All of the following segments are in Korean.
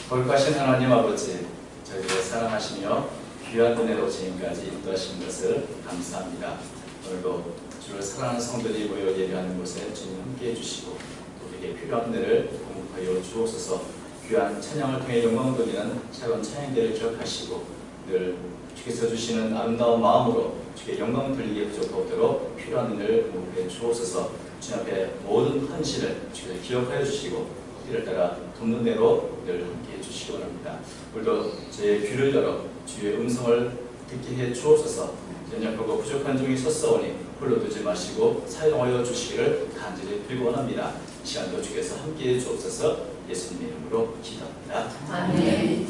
거룩하신 하나님 아버지, 저희들을 사랑하시며 귀한 은혜로 지금까지 인도하신 것을 감사합니다. 오늘도 주를 사랑하는 성들이 모여 예배하는 곳에 주님 함께해 주시고 우리에게 필요한 은혜를 공급하여 주옵소서. 귀한 찬양을 통해 영광을 돌리는 차가운 찬양들을 기억하시고 늘 주께서 주시는 아름다운 마음으로 주께 영광을 돌리게 부족하도록 필요한 은혜를 공급해 주옵소서. 주님 앞에 모든 헌신을 주께서 기억하여 주시고 이를 따라 돕는 대로 늘 함께해 주시기 바랍니다. 오늘도 저의 귀를 열어 주의 음성을 듣게 해 주옵소서. 연약하고 부족한 중이 섰사오니 홀로 두지 마시고 사용하여 주시기를 간절히 빌곤합니다. 이 시간도 주께서 함께해 주옵소서. 예수님의 이름으로 기도합니다. 아멘.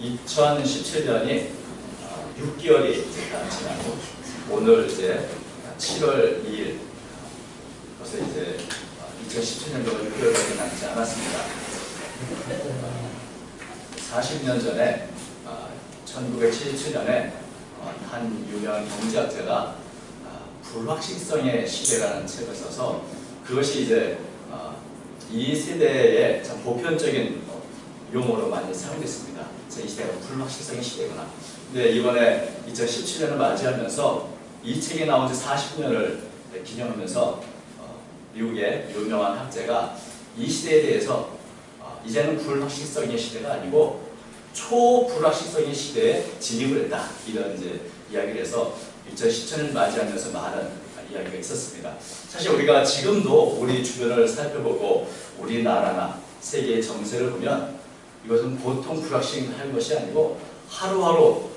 2017년이 6개월이 다 지나고 오늘 이제 7월 2일 벌써 이제 2017년도가 6개월밖에 남지 않았습니다. 40년 전에 1977년에 한 유명한 경제학자가 불확실성의 시대라는 책을 써서 그것이 이제 이 세대의 참 보편적인 용어로 많이 사용됐습니다. 이 시대가 불확실성의 시대구나. 근데 이번에 2017년을 맞이하면서 이 책이 나온 지 40년을 기념하면서 미국의 유명한 학자가 이 시대에 대해서 이제는 불확실성의 시대가 아니고 초불확실성의 시대에 진입을 했다. 이런 이제 이야기를 해서 2017년을 맞이하면서 많은 이야기가 있었습니다. 사실 우리가 지금도 우리 주변을 살펴보고 우리나라나 세계의 정세를 보면 이것은 보통 불확실한 것이 아니고 하루하루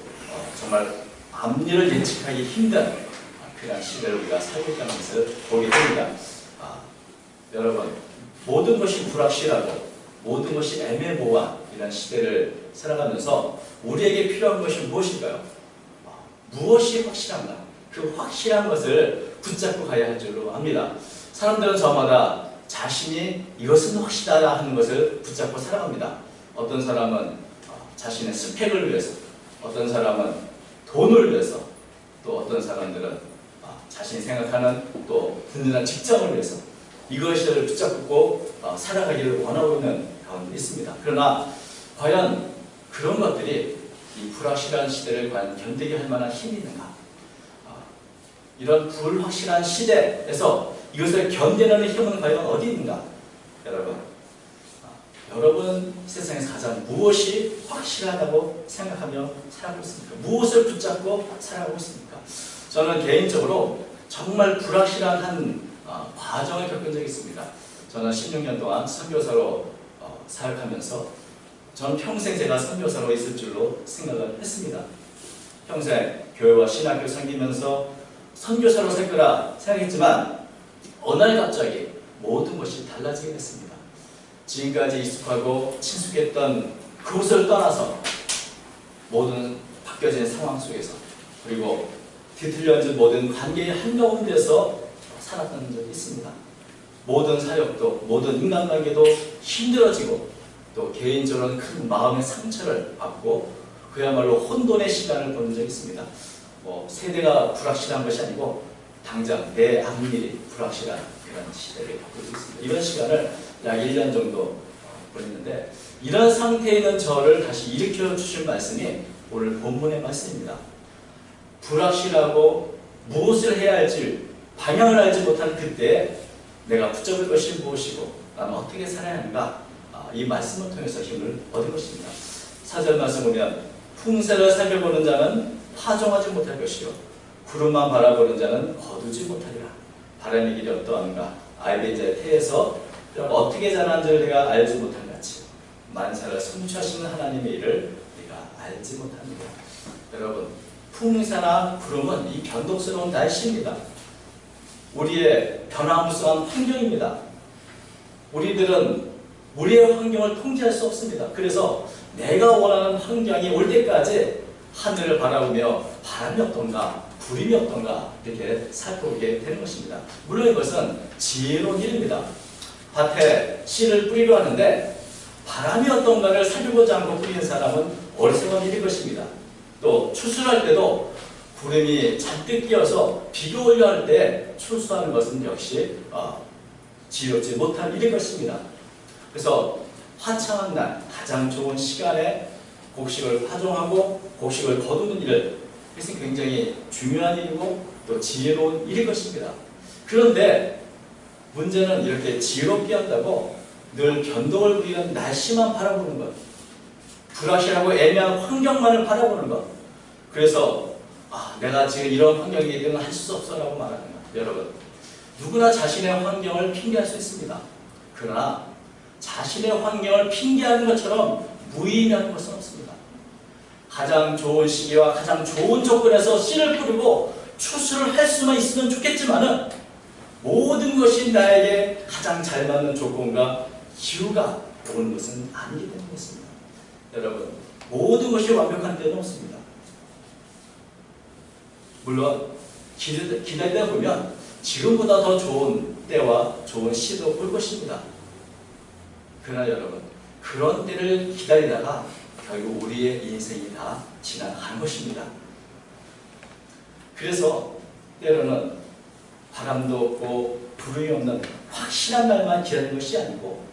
정말 앞일을 예측하기 힘든 그런 시대를 우리가 살고 있다는 것을 보게 됩니다. 여러분, 모든 것이 불확실하고 모든 것이 애매모호한 이런 시대를 살아가면서 우리에게 필요한 것이 무엇일까요? 무엇이 확실한가? 그 확실한 것을 붙잡고 가야 할 줄로 압니다. 사람들은 저마다 자신이 이것은 확실하다 하는 것을 붙잡고 살아갑니다. 어떤 사람은 자신의 스펙을 위해서, 어떤 사람은 돈을 위해서, 또 어떤 사람들은 자신이 생각하는 또 든든한 직장을 위해서 이것을 붙잡고 살아가기를 원하고 있는 가운데 있습니다. 그러나 과연 그런 것들이 이 불확실한 시대를 과연 견디게 할 만한 힘이 있는가? 이런 불확실한 시대에서 이것을 견디는 힘은 과연 어디 있는가? 여러분 세상에서 가장 무엇이 확실하다고 생각하며 살아가고 있습니까? 무엇을 붙잡고 살아가고 있습니까? 저는 개인적으로 정말 불확실한 한 과정을 겪은 적이 있습니다. 저는 16년 동안 선교사로 사역하면서 저는 평생 제가 선교사로 있을 줄로 생각을 했습니다. 평생 교회와 신학교 섬기면서 선교사로 살 거라 생각했지만 어느 날 갑자기 모든 것이 달라지게 됐습니다. 지금까지 익숙하고 친숙했던 그곳을 떠나서 모든 바뀌어진 상황 속에서 그리고 뒤틀려진 모든 관계의 한가운데서 살았던 적이 있습니다. 모든 사역도 모든 인간관계도 힘들어지고 또 개인적으로는 큰 마음의 상처를 받고 그야말로 혼돈의 시간을 보낸 적이 있습니다. 세대가 불확실한 것이 아니고 당장 내 앞일이 불확실한 그런 시대를 겪고 있습니다. 이런 시간을 약 1년 정도 보냈는데 이런 상태에 있는 저를 다시 일으켜 주신 말씀이 오늘 본문의 말씀입니다. 불확실하고 무엇을 해야 할지 방향을 알지 못한 그때에 내가 붙잡을 것이 무엇이고 나는 어떻게 살아야 하는가 이 말씀을 통해서 힘을 얻은 것입니다. 4절 말씀 보면 풍세를 살펴보는 자는 파종하지 못할 것이요 구름만 바라보는 자는 거두지 못하리라. 바람의 길이 어떠한가 아이베이자의 태에서 어떻게 자라는지를 내가 알지 못한 같이 만사를 성취하시는 하나님의 일을 내가 알지 못합니다. 여러분 풍사나 구름은 이 변동스러운 날씨입니다. 우리의 변화무쌍한 환경입니다. 우리들은 우리의 환경을 통제할 수 없습니다. 그래서 내가 원하는 환경이 올 때까지 하늘을 바라보며 바람이 어떤가 구름이 어떤가 이렇게 살펴보게 되는 것입니다. 물론 이것은 지혜로운 일입니다. 밭에 씨를 뿌리려 하는데 바람이 어떤가를 살펴보지 않고 뿌리는 사람은 어리석은 일일 것입니다. 또 추수할 때도 구름이 잔뜩 끼어서 비가 오려 할 때 추수하는 것은 역시 지혜롭지 못한 일일 것입니다. 그래서 화창한 날, 가장 좋은 시간에 곡식을 파종하고 곡식을 거두는 일을 그것이 굉장히 중요한 일이고 또 지혜로운 일일 것입니다. 그런데 문제는 이렇게 지혜롭게 한다고 늘 변동을 부리는 날씨만 바라보는 것, 불확실하고 애매한 환경만을 바라보는 것, 그래서 내가 지금 이런 환경이기 때문에 할 수 없어 라고 말하는 것. 여러분, 누구나 자신의 환경을 핑계할 수 있습니다. 그러나 자신의 환경을 핑계하는 것처럼 무의미한 것은 없습니다. 가장 좋은 시기와 가장 좋은 조건에서 씨를 뿌리고 추수를 할 수만 있으면 좋겠지만은 모든 것이 나에게 가장 잘 맞는 조건과 기후가 오는 것은 아니기 때문이었습니다. 여러분, 모든 것이 완벽한 때는 없습니다. 물론 기다리다 보면 지금보다 더 좋은 때와 좋은 시도 올 것입니다. 그러나 여러분, 그런 때를 기다리다가 결국 우리의 인생이 다 지나가는 것입니다. 그래서 때로는 바람도 없고 구름이 없는 확실한 날만 기다리는 것이 아니고,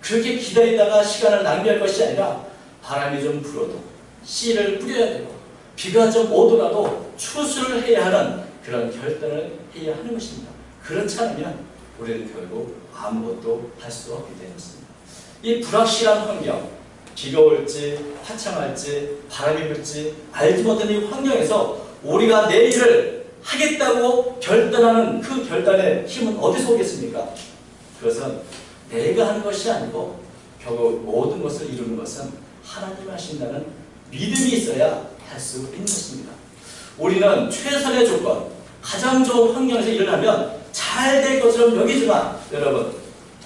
그렇게 기다리다가 시간을 낭비할 것이 아니라 바람이 좀 불어도 씨를 뿌려야 되고 비가 좀 오더라도 추수를 해야 하는 그런 결단을 해야 하는 것입니다. 그렇지 않으면 우리는 결국 아무것도 할 수 없게 되는 것입니다. 이 불확실한 환경, 비가 올지 화창할지 바람이 불지 알지 못하는 이 환경에서 우리가 내 일을 하겠다고 결단하는 그 결단의 힘은 어디서 오겠습니까? 그것은 내가 하는 것이 아니고 결국 모든 것을 이루는 것은 하나님이 하신다는 믿음이 있어야 할 수 있는 것입니다. 우리는 최선의 조건, 가장 좋은 환경에서 일을 하면 잘 될 것처럼 여기지만 여러분,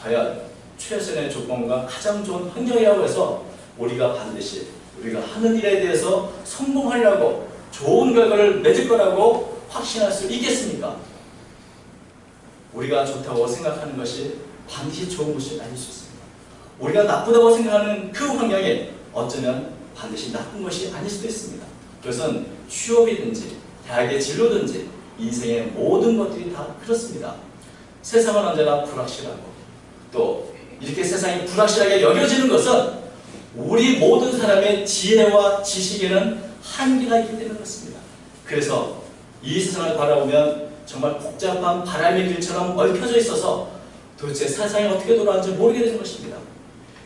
과연 최선의 조건과 가장 좋은 환경이라고 해서 우리가 반드시 우리가 하는 일에 대해서 성공하리라고 좋은 결과를 맺을 거라고 확신할 수 있겠습니까? 우리가 좋다고 생각하는 것이 반드시 좋은 것이 아닐 수 있습니다. 우리가 나쁘다고 생각하는 그 환경이 어쩌면 반드시 나쁜 것이 아닐 수도 있습니다. 그것은 취업이든지 대학의 진로든지 인생의 모든 것들이 다 그렇습니다. 세상은 언제나 불확실하고 또 이렇게 세상이 불확실하게 여겨지는 것은 우리 모든 사람의 지혜와 지식에는 한계가 있기 때문에 그렇습니다. 그래서 이 세상을 바라보면 정말 복잡한 바람의 길처럼 얽혀져 있어서 도대체 세상이 어떻게 돌아가는지 모르게 되는 것입니다.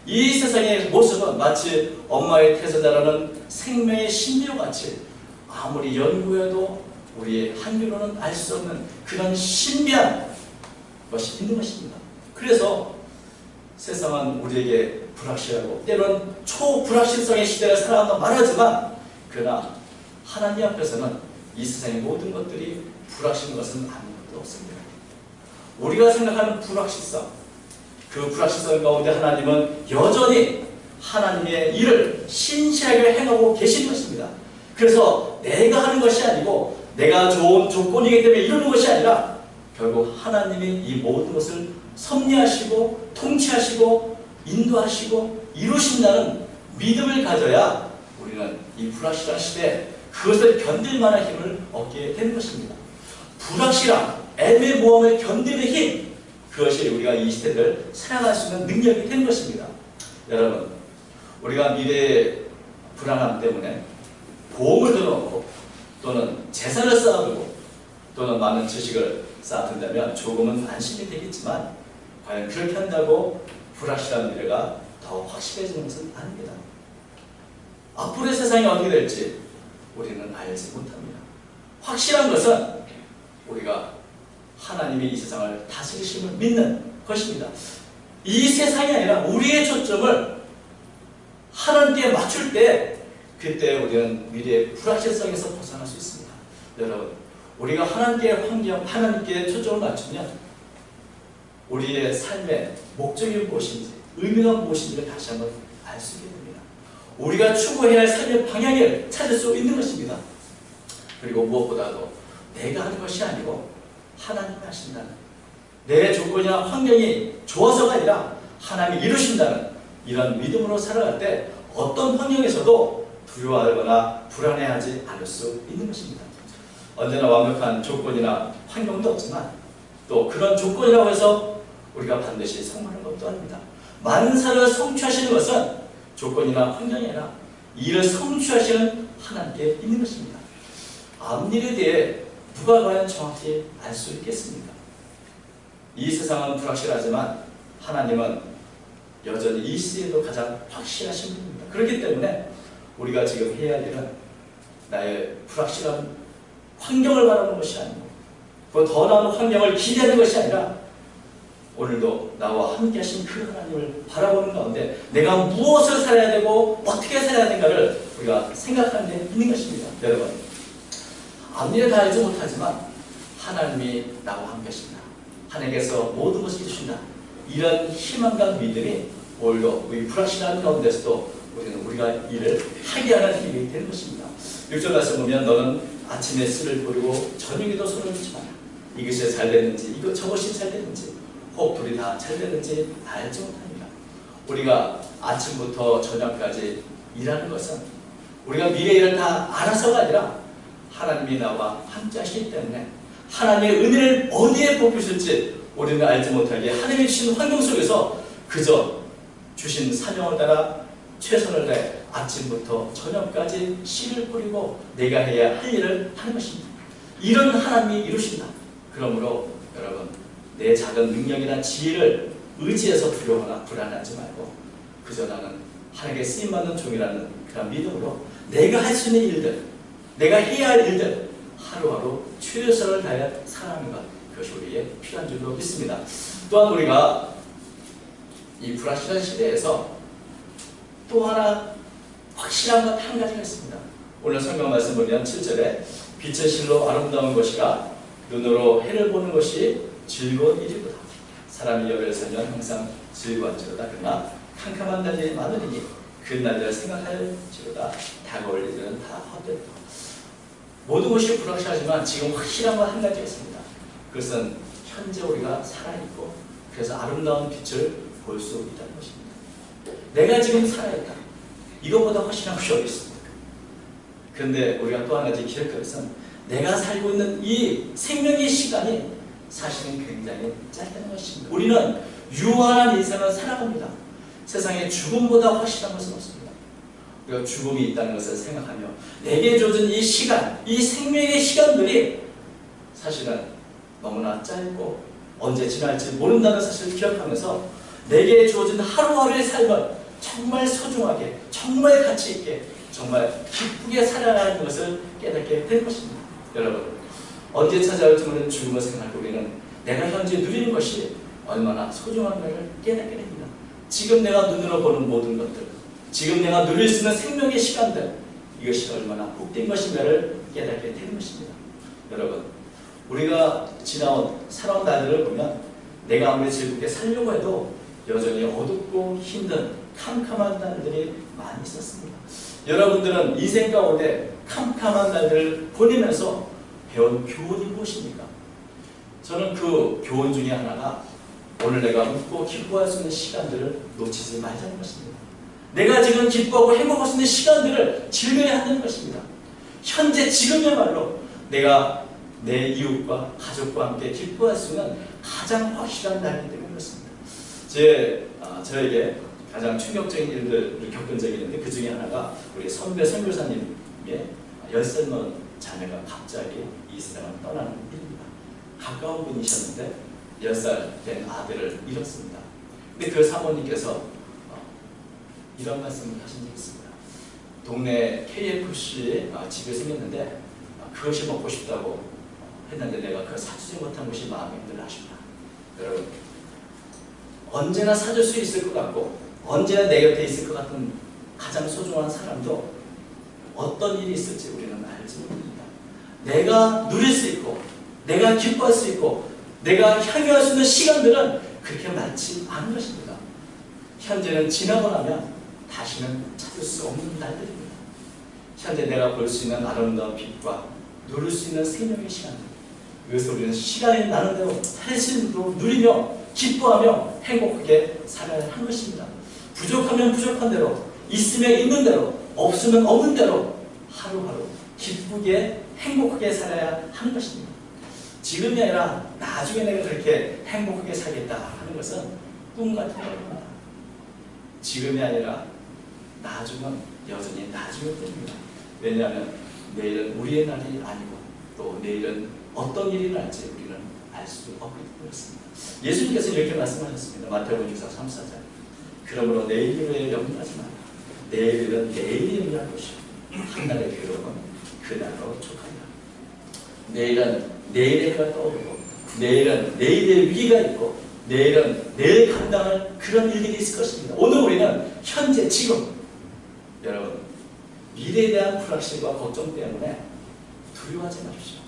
이 세상의 모습은 마치 엄마의 태에서 자라는 생명의 신비와 같이 아무리 연구해도 우리의 한계로는 알 수 없는 그런 신비한 것이 있는 것입니다. 그래서 세상은 우리에게 불확실하고 때로는 초불확실성의 시대를 살아간다 말하지만, 그러나 하나님 앞에서는 이 세상의 모든 것들이 불확실한 것은 아무것도 없습니다. 우리가 생각하는 불확실성, 그 불확실성 가운데 하나님은 여전히 하나님의 일을 신실하게 행하고 계신 것입니다. 그래서 내가 하는 것이 아니고 내가 좋은 조건이기 때문에 이루는 것이 아니라 결국 하나님이 이 모든 것을 섭리하시고 통치하시고 인도하시고 이루신다는 믿음을 가져야 우리는 이 불확실한 시대에 그것을 견딜 만한 힘을 얻게 되는 것입니다. 불확실함, 애매모호함을 견디는 힘, 그것이 우리가 이 시대를 살아갈 수 있는 능력이 된 것입니다. 여러분, 우리가 미래의 불안함 때문에 보험을 들어놓고 또는 재산을 쌓아두고 또는 많은 지식을 쌓아둔다면 조금은 안심이 되겠지만, 과연 그렇게 한다고 불확실한 미래가 더 확실해지는 것은 아닙니다. 앞으로의 세상이 어떻게 될지 우리는 알지 못합니다. 확실한 것은 우리가 하나님이 이 세상을 다스리심을 믿는 것입니다. 이 세상이 아니라 우리의 초점을 하나님께 맞출 때, 그때 우리는 미래의 불확실성에서 벗어날 수 있습니다. 여러분, 우리가 하나님께 초점을 맞추면 우리의 삶의 목적이 무엇인지, 의미가 무엇인지를 다시 한번 알 수 있게 됩니다. 우리가 추구해야 할 삶의 방향을 찾을 수 있는 것입니다. 그리고 무엇보다도 내가 하는 것이 아니고 하나님이 하신다는, 내 조건이나 환경이 좋아서가 아니라 하나님이 이루신다는 이런 믿음으로 살아갈 때 어떤 환경에서도 두려워하거나 불안해하지 않을 수 있는 것입니다. 언제나 완벽한 조건이나 환경도 없지만 또 그런 조건이라고 해서 우리가 반드시 성공하는 것도 아닙니다. 만사를 성취하시는 것은 조건이나 환경이 아니라 이를 성취하시는 하나님께 있는 것입니다. 앞일에 대해 누가 과연 정확히 알 수 있겠습니까? 이 세상은 불확실하지만 하나님은 여전히 이 시대에도 가장 확실하신 분입니다. 그렇기 때문에 우리가 지금 해야 할 일은 나의 불확실한 환경을 바라보는 것이 아니고 그 더 나은 환경을 기대하는 것이 아니라 오늘도 나와 함께 하신 그 하나님을 바라보는 가운데 내가 무엇을 살아야 되고 어떻게 살아야 되는가를 우리가 생각하는 데 있는 것입니다. 여러분, 앞일에 다 알지 못하지만 하나님이 나와 함께 하신다. 하나님께서 모든 것을 주신다. 이런 희망과 믿음이 오늘도 우리 불확실한 가운데서도 우리가 일을 하게 하는 힘이 되는 것입니다. 6절 말씀 보면 너는 아침에 씨를 뿌리고 저녁에도 손을 놓지 마라. 이것이 잘 됐는지 저것이 잘 됐는지 혹 둘이 다 잘 됐는지 알지 못합니다. 우리가 아침부터 저녁까지 일하는 것은 우리가 미래 일을 다 알아서가 아니라 하나님이 나와 함께 하시기 때문에 하나님의 은혜를 어디에 뽑히실지 우리는 알지 못하게 하나님이 주신 환경 속에서 그저 주신 사명을 따라 최선을 다해 아침부터 저녁까지 씨를 뿌리고 내가 해야 할 일을 하는 것입니다. 이런 하나님이 이루신다. 그러므로 여러분, 내 작은 능력이나 지혜를 의지해서 두려워하거나 불안하지 말고 그저 나는 하나님께 쓰임받는 종이라는 그런 믿음으로 내가 할 수 있는 일들, 내가 해야 할 일들 하루하루 최선을 다해 살아가는 것, 그것이 우리의 필요한 줄로 믿습니다. 또한 우리가 이 불확실한 시대에서 또 하나 확실한 것 한 가지가 있습니다. 오늘 성경 말씀 보면 7절에 빛의 실로 아름다운 것이라 눈으로 해를 보는 것이 즐거운 일이구나. 사람이 열을 살면 항상 즐거운지로다. 그러나 캄캄한 날이 많으니 그 날들을 생각할지로다. 다가올 일들은 다 헛되다. 모든 것이 불확실하지만 지금 확실한 건 한 가지가 있습니다. 그것은 현재 우리가 살아있고 그래서 아름다운 빛을 볼 수 있다는 것입니다. 내가 지금 살아있다. 이것보다 확실한 것이 어디 있습니까? 그런데 우리가 또 한 가지 기억할 것은 내가 살고 있는 이 생명의 시간이 사실은 굉장히 짧다는 것입니다. 우리는 유한한 인생을 살아갑니다. 세상에 죽음보다 확실한 것은 없습니다. 우리가 죽음이 있다는 것을 생각하며 내게 주어진 이 시간, 이 생명의 시간들이 사실은 너무나 짧고 언제 지날지 모른다는 사실을 기억하면서 내게 주어진 하루하루의 삶을 정말 소중하게, 정말 가치 있게, 정말 기쁘게 살아가는 것을 깨닫게 될 것입니다. 여러분, 언제 찾아올지 모르는 죽음을 생각할 때 우리는 내가 현재 누리는 것이 얼마나 소중한가를 깨닫게 됩니다. 지금 내가 눈으로 보는 모든 것들, 지금 내가 누릴 수 있는 생명의 시간들, 이것이 얼마나 복된 것인가를 깨닫게 되는 것입니다. 여러분, 우리가 지나온 살아온 날들을 보면 내가 아무리 즐겁게 살려고 해도 여전히 어둡고 힘든 캄캄한 날들이 많이 있었습니다. 여러분들은 인생 가운데 캄캄한 날들을 보내면서 배운 교훈이 무엇입니까? 저는 그 교훈 중에 하나가 오늘 내가 웃고 기뻐할 수 있는 시간들을 놓치지 말자는 것입니다. 내가 지금 기뻐하고 행복할 수 있는 시간들을 즐겨야 한다는 것입니다. 현재 지금이야말로 내가 내 이웃과 가족과 함께 기뻐할 수 있는 가장 확실한 날이 되는 것입니다. 저에게 가장 충격적인 일들을 겪은 적이 있는데 그 중에 하나가 우리 선배 선교사님의 10살 넘은 자녀가 갑자기 이 세상을 떠나는 일입니다. 가까운 분이셨는데 10살 된 아들을 잃었습니다. 근데 그 사모님께서 이런 말씀을 하신 적이 있습니다. 동네 KFC에 집이 생겼는데 그것이 먹고 싶다고 했는데 내가 그걸 사주지 못한 것이 마음이 힘들어 하십니다. 여러분, 언제나 사줄 수 있을 것 같고 언제나 내 곁에 있을 것 같은 가장 소중한 사람도 어떤 일이 있을지 우리는 알지 못합니다. 내가 누릴 수 있고 내가 기뻐할 수 있고 내가 향유할 수 있는 시간들은 그렇게 많지 않은 것입니다. 현재는 지나고 나면 다시는 찾을 수 없는 날들입니다. 현재 내가 볼 수 있는 아름다운 빛과 누릴 수 있는 생명의 시간들, 이것을 우리는 시간이 나는 대로 살신으로 누리며 기뻐하며 행복하게 살아야 하는 것입니다. 부족하면 부족한 대로, 있으면 있는 대로, 없으면 없는 대로 하루하루 기쁘게 행복하게 살아야 하는 것입니다. 지금이 아니라 나중에 내가 그렇게 행복하게 살겠다 하는 것은 꿈 같은 겁니다. 지금이 아니라 나중은 여전히 나중일 때입니다. 왜냐하면 내일은 우리의 날이 아니고 또 내일은 어떤 일이 날지 우리는 알 수 없기 때문이었습니다. 예수님께서 이렇게 말씀하셨습니다. 마태복음 6장 34절. 그러므로 내일 일에 염려하지 마라. 내일은 내일이 위한 것이요 한날의 괴로움은 그날로 족하리라. 내일은 내일의 해가 떠오르고 내일은 내일의 위기가 있고 내일은 내일 감당할 그런 일들이 있을 것입니다. 오늘 우리는 현재 지금 여러분 미래에 대한 불확실과 걱정 때문에 두려워하지 마십시오.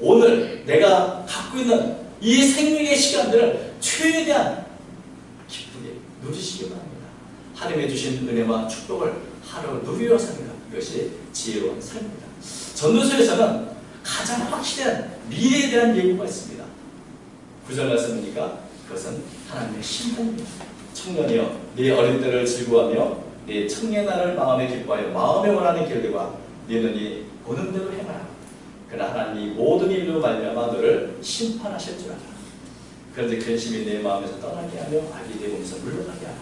오늘 내가 갖고 있는 이 생명의 시간들을 최대한 기쁘게 누리시기 바랍니다. 하나님의 주신 은혜와 축복을 하루 누리며 삽니다. 이것이 지혜로운 삶입니다. 전도서에서는 가장 확실한 미래에 대한 예고가 있습니다. 9절 말씀이니까 그것은 하나님의 심판입니다. 청년이여 네 어린 때를 즐거워하며 네 청년날을 마음에 기뻐하여 마음에 원하는 길들과 네 눈이 보는 대로 행하라. 그러나 하나님이 모든 일로 말미암아 너를 심판하실 줄 알아. 그런데 근심이 내 마음에서 떠나게 하며 악이 내 몸에서 물러나게 하라.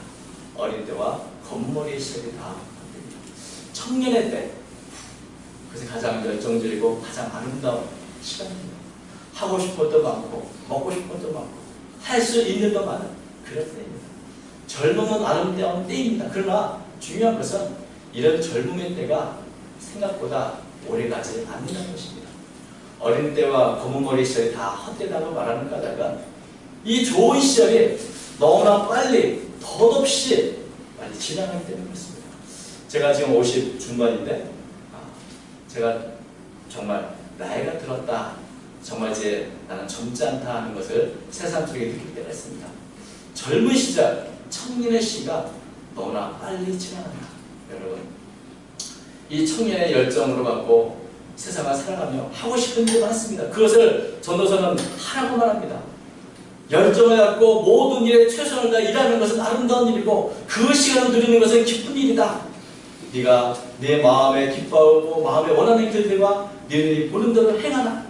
어린 때와 겉머리의 시절이 다 바뀝니다. 청년의 때 그것이 가장 열정적이고 가장 아름다운 시간입니다. 하고 싶은 것도 많고 먹고 싶은 것도 많고 할 수 있는 것 많은 그런 때입니다. 젊음은 아름다운 때입니다. 그러나 중요한 것은 이런 젊음의 때가 생각보다 오래가지 않는다는 것입니다. 어린 때와 검은 머리 시절이 다 헛되다고 말하는 까닭은 이 좋은 시절이 너무나 빨리 덧없이 빨리 지나가기 때문에 그렇습니다. 제가 지금 50 중반인데 제가 정말 나이가 들었다, 정말 이제 나는 젊지 않다 하는 것을 세상 속에 느낄 때가 있습니다. 젊은 시절, 청년의 시가 너무나 빨리 지나간다. 여러분, 이 청년의 열정으로 갖고 세상을 살아가며 하고 싶은 일이 많습니다. 그것을 전도서는 하라고 말합니다. 열정을 갖고 모든 일에 최선을 다해 일하는 것은 아름다운 일이고 그 시간을 누리는 것은 기쁜 일이다. 네가 내 마음에 기뻐하고 마음에 원하는 길들과 너희들이 보는 대로 행하라.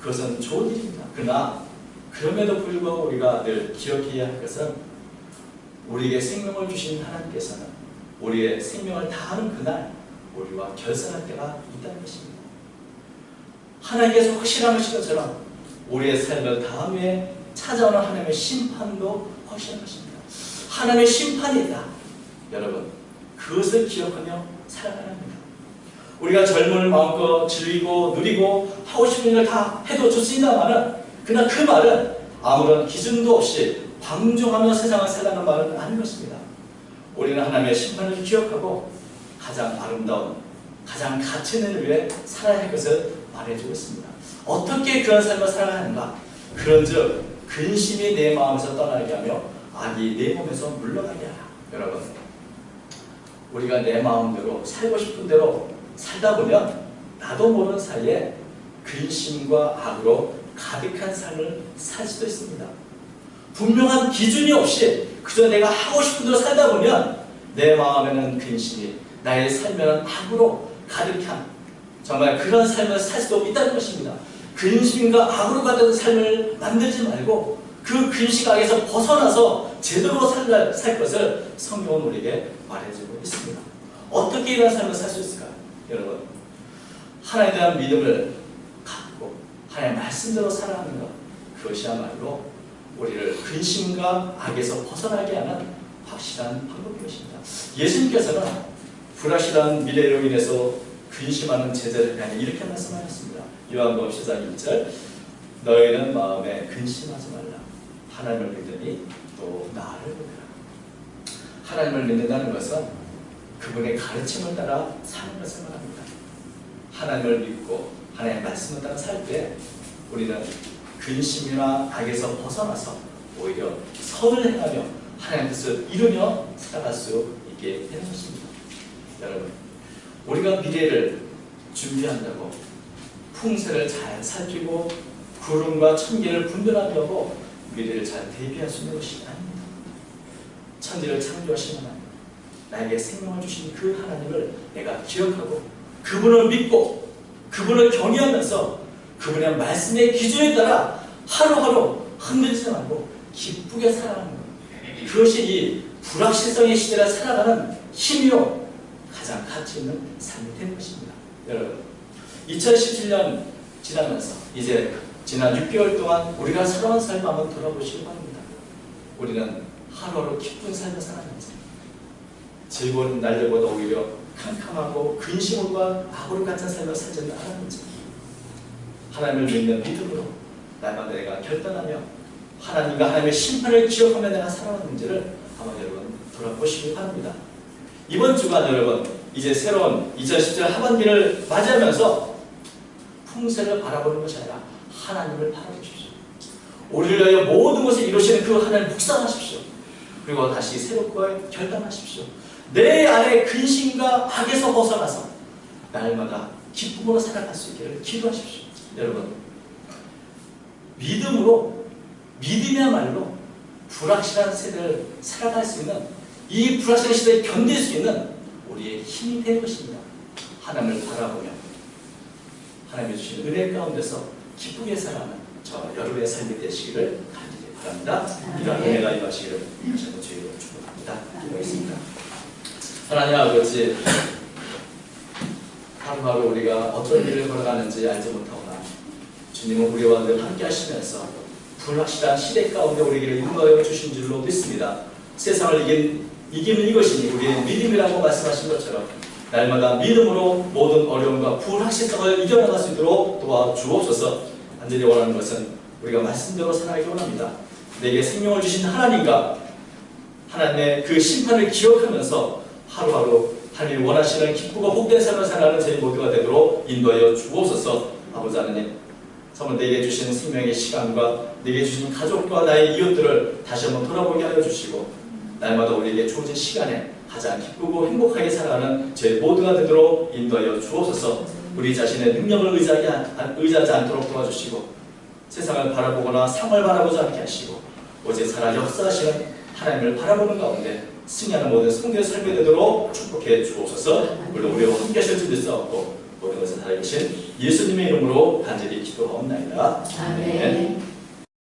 그것은 좋은 일입니다. 그러나 그럼에도 불구하고 우리가 늘 기억해야 할 것은 우리에게 생명을 주신 하나님께서는 우리의 생명을 다하는 그날 우리와 결산할 때가 있다는 것입니다. 하나님께서 확실하신 것처럼 우리의 삶을 다음 후에 찾아오는 하나님의 심판도 확실한 것입니다. 하나님의 심판이 있다. 여러분, 그것을 기억하며 살아가야 합니다. 우리가 젊음을 마음껏 즐기고 누리고 하고 싶은 일을 다 해도 좋습니다만은 그러나 그 말은 아무런 기준도 없이 방종하며 세상을 살라는 말은 아닌 것입니다. 우리는 하나님의 심판을 기억하고 가장 아름다운, 가장 가치 있는 일을 위해 살아야 할 것을 말해주고 있습니다. 어떻게 그런 삶을 살아야 하는가? 그런즉 근심이 내 마음에서 떠나게 하며 악이 내 몸에서 물러가게 하라. 여러분, 우리가 내 마음대로 살고 싶은 대로 살다 보면 나도 모르는 사이에 근심과 악으로 가득한 삶을 살 수도 있습니다. 분명한 기준이 없이 그저 내가 하고 싶은 대로 살다 보면 내 마음에는 근심이, 나의 삶에는 악으로 가득한 정말 그런 삶을 살 수도 있다는 것입니다. 근심과 악으로 가득한 삶을 만들지 말고 그 근심 악에서 벗어나서 제대로 살 것을 성경은 우리에게 말해주고 있습니다. 어떻게 이런 삶을 살 수 있을까요? 여러분, 하나님에 대한 믿음을 갖고 하나님의 말씀대로 살아가는 것, 그것이야말로 우리를 근심과 악에서 벗어나게 하는 확실한 방법인 것입니다. 예수님께서는 불확실한 미래로 인해서 근심하는 제자들에 대해 이렇게 말씀하셨습니다. 요한복음 10장 1절, 너희는 마음에 근심하지 말라. 하나님을 믿으니 또 나를 믿으라. 하나님을 믿는다는 것은 그분의 가르침을 따라 사는 것을 말합니다. 하나님을 믿고 하나님의 말씀을 따라 살 때 우리는 근심이나 악에서 벗어나서 오히려 선을 행하며 하나님의 뜻을 이루며 살아갈 수 있게 되는 것입니다. 여러분, 우리가 미래를 준비한다고 풍세를 잘 살피고 구름과 천개를 분별하려고 미래를 잘 대비할 수 있는 것이 아닙니다. 천지를 창조하신 하나님, 나에게 생명을 주신 그 하나님을 내가 기억하고 그분을 믿고 그분을 경외하면서 그분의 말씀의 기준에 따라 하루하루 흔들리지 말고 기쁘게 살아가는 것, 그것이 이 불확실성의 시대를 살아가는 힘이요 가장 가치 있는 삶이 된 것입니다. 여러분 2017년 지나면서 이제 지난 6개월 동안 우리가 살아온 삶 한번 돌아보시기 바랍니다. 우리는 하루하루 기쁜 삶을 살았는지 즐거운 날들보다 오히려 캄캄하고 근심과 악으로 같은 삶을 살지 않았는지 하나님을 믿는 믿음으로 날마다 내가 결단하며 하나님과 하나님의 심판을 기억하며 내가 살아왔는지를 한번 여러분 돌아보시기 바랍니다. 이번 주간 여러분 이제 새로운 2017년 하반기를 맞이하면서 풍세를 바라보는 것이 아니라 하나님을 바라보십시오. 우리를 위하여 모든 것을 이루시는 그 하나님을 묵상하십시오. 그리고 다시 새롭게 결단하십시오. 내 안에 근심과 악에서 벗어나서 날마다 기쁨으로 살아갈 수 있기를 기도하십시오. 여러분 믿음이야말로 불확실한 세대를 살아갈 수 있는 이 불확실한 시대에 견딜 수 있는 우리의 힘이 될 것입니다. 하나님을 바라보며 하나님이 주신 은혜 가운데서 기쁘게 살아가는 저 여러분의 삶이 되시기를 간절히 바랍니다. 이런 은혜가 임하시기를 다시 한번 주의로 축복합니다. 기도하겠습니다. 하나님 아버지 하루하루 우리가 어떤 일을 걸어가는지 알지 못하오나 주님은 우리와 늘 함께 하시면서 불확실한 시대 가운데 우리에게 인도하여 주신 줄로 믿습니다. 세상을 이기는 이것이니 우리의 믿음이라고 말씀하신 것처럼 날마다 믿음으로 모든 어려움과 불확실성을 이겨나갈 수 있도록 도와주옵소서. 간절히 원하는 것은 우리가 말씀대로 살아가기 원합니다. 내게 생명을 주신 하나님과 하나님의 그 심판을 기억하면서 하루하루 하나님이 원하시는 기쁘고 복된 삶을 살아가는 저희 모두가 되도록 인도하여 주옵소서. 아버지 하나님 정말 내게 주신 생명의 시간과 내게 주신 가족과 나의 이웃들을 다시 한번 돌아보게 하여 주시고 날마다 우리에게 주어진 시간에 가장 기쁘고 행복하게 살아가는 저희 모두가 되도록 인도하여 주옵소서. 우리 자신의 능력을 의지하지 않도록 도와주시고 세상을 바라보거나 상을 바라보지 않게 하시고 오직 살아 역사하시는 하나님을 바라보는 가운데 승리하는 모든 성도의 삶이 되도록 축복해 주옵소서. 물론 우리와 함께 하실 줄 믿사옵고 모든 것을 살아계신 예수님의 이름으로 간절히 기도하옵나이다. 아멘.